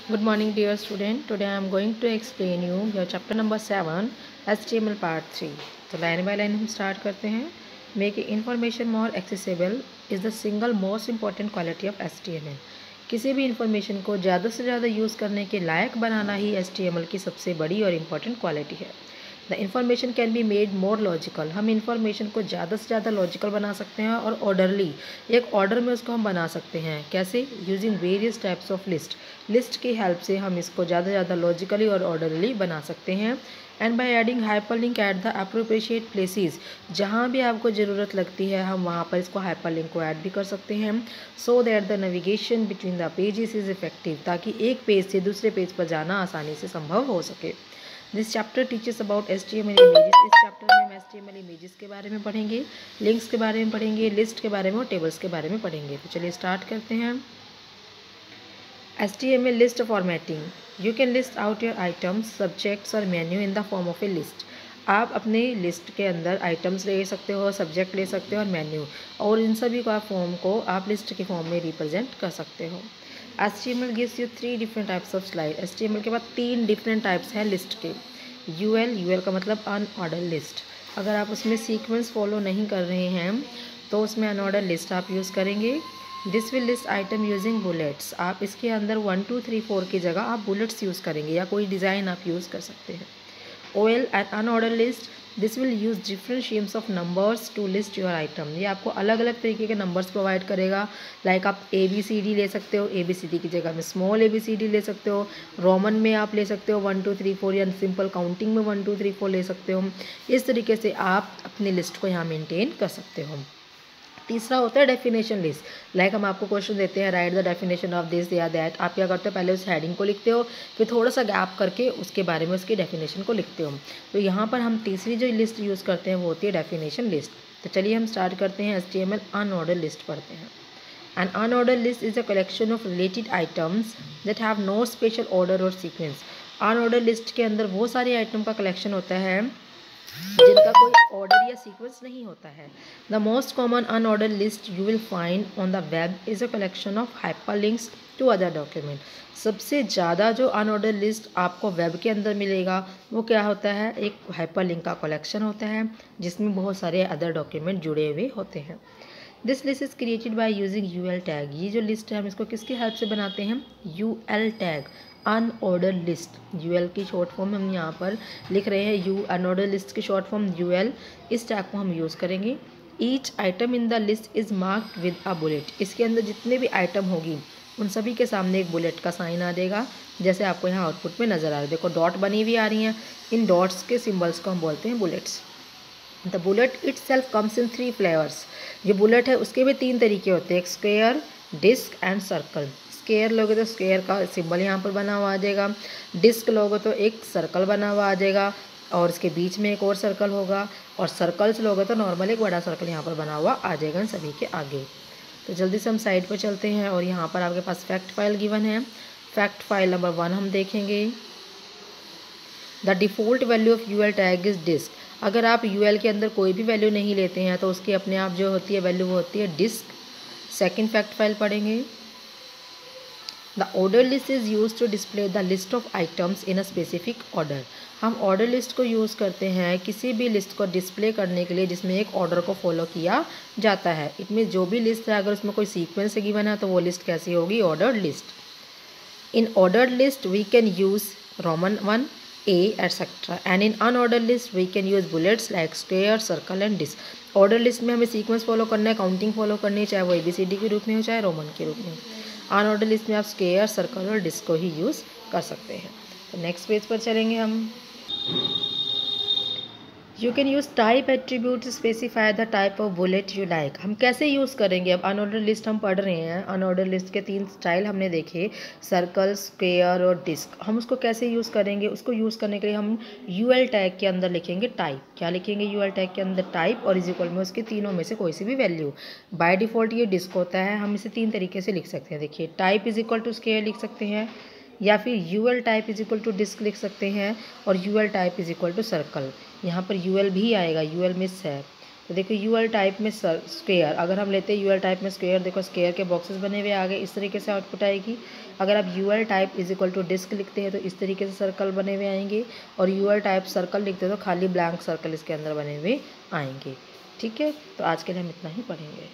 Good morning dear student. Today I am going to explain you your chapter number 7 HTML part 3. तो line by line हम start करते हैं. Making information more accessible is the single most important quality of HTML. किसी भी information को ज़्यादा से ज़्यादा यूज़ करने के लायक बनाना ही HTML की सबसे बड़ी और इम्पॉर्टेंट क्वालिटी है. The information can be made more logical. हम इंफॉर्मेशन को ज़्यादा से ज़्यादा लॉजिकल बना सकते हैं और ऑर्डरली, एक ऑर्डर में उसको हम बना सकते हैं. कैसे? Using various types of list की हेल्प से हम इसको ज़्यादा से ज़्यादा लॉजिकली और ऑर्डरली बना सकते हैं. And by adding hyperlink at the appropriate places, जहाँ भी आपको ज़रूरत लगती है हम वहाँ पर इसको हाइपरलिंक को ऐड भी कर सकते हैं. So that the navigation between the pages is effective, ताकि एक पेज से दूसरे पेज पर जाना आसानी से संभव हो सके. This chapter teachers about HTML images. इस चैप्टर में हम HTML इमेजेस के बारे में पढ़ेंगे, लिंक्स के बारे में पढ़ेंगे, लिस्ट के बारे में और टेबल्स के बारे में पढ़ेंगे. तो चलिए स्टार्ट करते हैं. HTML list formatting. You can list out your items, subjects और menu in the form of a list. आप अपने लिस्ट के अंदर आइटम्स ले सकते हो, सब्जेक्ट ले सकते हो और मेन्यू, और इन सभी का फॉर्म को आप लिस्ट के फॉर्म में रिप्रेजेंट कर सकते हो. HTML gives you 3 different types of slide. HTML के बाद 3 डिफरेंट टाइप्स हैं लिस्ट के. UL का मतलब अनऑर्डर लिस्ट. अगर आप उसमें सीक्वेंस फॉलो नहीं कर रहे हैं तो उसमें अनऑर्डर लिस्ट आप यूज़ करेंगे. This will list item using bullets. आप इसके अंदर 1 2 3 4 की जगह आप बुलेट्स यूज़ करेंगे या कोई डिज़ाइन आप यूज़ कर सकते हैं. OL and unordered list. This will use different shapes of numbers to list your item. ये आपको अलग अलग तरीके के नंबर्स प्रोवाइड करेगा. लाइक आप ABCD ले सकते हो, ABCD की जगह में स्मॉल ABCD ले सकते हो, रोमन में आप ले सकते हो 1 2 3 4, या सिंपल काउंटिंग में 1 2 3 4 ले सकते हो. इस तरीके से आप अपनी लिस्ट को यहाँ मेंटेन कर सकते हो. तीसरा होता है डेफिनेशन लिस्ट. लाइक हम आपको क्वेश्चन देते हैं, right the definition of this या दैट. आप क्या करते हो, पहले उस हेडिंग को लिखते हो, फिर थोड़ा सा गैप करके उसके बारे में उसकी डेफिनेशन को लिखते हो. तो यहाँ पर हम तीसरी जो लिस्ट यूज़ करते हैं वो होती है डेफिनेशन लिस्ट. तो चलिए हम स्टार्ट करते हैं. HTML अनऑर्डर लिस्ट पढ़ते हैं. An unordered list is a collection of related items that have no special order or sequence. Unordered list के अंदर वो सारे आइटम का कलेक्शन होता है जिनका कोई ऑर्डर या सीक्वेंस नहीं होता है. The most common unordered list you will find on the web is a collection of hyperlinks to other document. सबसे ज़्यादा जो अनऑर्डर लिस्ट आपको वेब के अंदर मिलेगा वो क्या होता है, एक हाइपरलिंक का कलेक्शन होता है जिसमें बहुत सारे अदर डॉक्यूमेंट जुड़े हुए होते हैं. This list is created by using UL tag. ये जो लिस्ट है हम इसको किसकी हेल्प से बनाते हैं, UL tag, unordered list. UL की शॉर्ट फॉर्म हम यहाँ पर लिख रहे हैं, अनऑर्डर लिस्ट की शॉर्ट फॉर्म UL. इस टैग को हम यूज़ करेंगे. Each item in the list is marked with a bullet. इसके अंदर जितने भी आइटम होगी उन सभी के सामने एक बुलेट का साइन आ जाएगा, जैसे आपको यहाँ आउटपुट में नज़र आ रहा है. देखो डॉट बनी हुई आ रही हैं. इन डॉट्स के सिम्बल्स को हम बोलते हैं bullets. The bullet itself comes in 3 flavours. जो बुलेट है उसके भी 3 तरीके होते हैं, एक square, disc and circle. Square लोगे तो स्क्वायर का सिंबल यहाँ पर बना हुआ आ जाएगा. डिस्क लोगे तो एक सर्कल बना हुआ आ जाएगा और इसके बीच में एक और सर्कल होगा. और सर्कल्स लोगे तो नॉर्मल एक बड़ा सर्कल यहाँ पर बना हुआ आ जाएगा इन सभी के आगे. तो जल्दी से हम साइड पर चलते हैं और यहाँ पर आपके पास फैक्ट फाइल गिवन है. फैक्ट फाइल नंबर 1 हम देखेंगे. The default value of UL tag is disc. अगर आप UL के अंदर कोई भी वैल्यू नहीं लेते हैं तो उसकी अपने आप जो होती है वैल्यू वो होती है डिस्क. सेकंड फैक्ट फाइल पढ़ेंगे. The order list is use to display the list of items in a specific order. हम ऑर्डर लिस्ट को यूज़ करते हैं किसी भी लिस्ट को डिस्प्ले करने के लिए जिसमें एक ऑर्डर को फॉलो किया जाता है. इनमें जो भी लिस्ट है अगर उसमें कोई सीक्वेंस से गिवन है तो वो लिस्ट कैसी होगी, order list. In order list we can use Roman 1 A etc. and in unordered list we can use bullets like square, circle and disc. Order list में हमें सीक्वेंस फॉलो करना है, काउंटिंग फॉलो करनी है, चाहे वो ABCD के रूप में हो चाहे रोमन के रूप में. अनऑर्डर लिस्ट में आप स्क्वायर, सर्कल और डिस्क को ही यूज़ कर सकते हैं. तो नेक्स्ट पेज पर चलेंगे हम. You can use type attribute to specify the type of bullet you like. हम कैसे यूज़ करेंगे, अब अनऑर्डर लिस्ट हम पढ़ रहे हैं. अनऑर्डर लिस्ट के 3 स्टाइल हमने देखे, सर्कल, स्क्वायर और डिस्क. हम उसको कैसे यूज़ करेंगे, उसको यूज़ करने के लिए हम UL टैग के अंदर लिखेंगे टाइप. क्या लिखेंगे UL टैग के अंदर, टाइप, और इज इक्वल में उसके तीनों में से कोई सी भी वैल्यू. बाय डिफ़ॉल्ट ये डिस्क होता है. हम इसे 3 तरीके से लिख सकते हैं. देखिए type is equal to square लिख सकते हैं, या फिर UL type is equal to disc लिख सकते हैं, और UL type is equal to circle. यहाँ पर UL भी आएगा, UL मिस है. तो देखो यूएल टाइप में स्क्वेयर, अगर हम लेते हैं यूएल टाइप में स्क्वेयर, देखो स्क्वेयर के बॉक्सेस बने हुए आगे इस तरीके से आउटपुट आएगी। अगर आप UL type is equal to disc लिखते हैं तो इस तरीके से सर्कल बने हुए आएंगे, और यूएल टाइप सर्कल लिखते हैं तो खाली ब्लैंक सर्कल इसके अंदर बने हुए आएंगे। ठीक है, तो आज के लिए हम इतना ही पढ़ेंगे।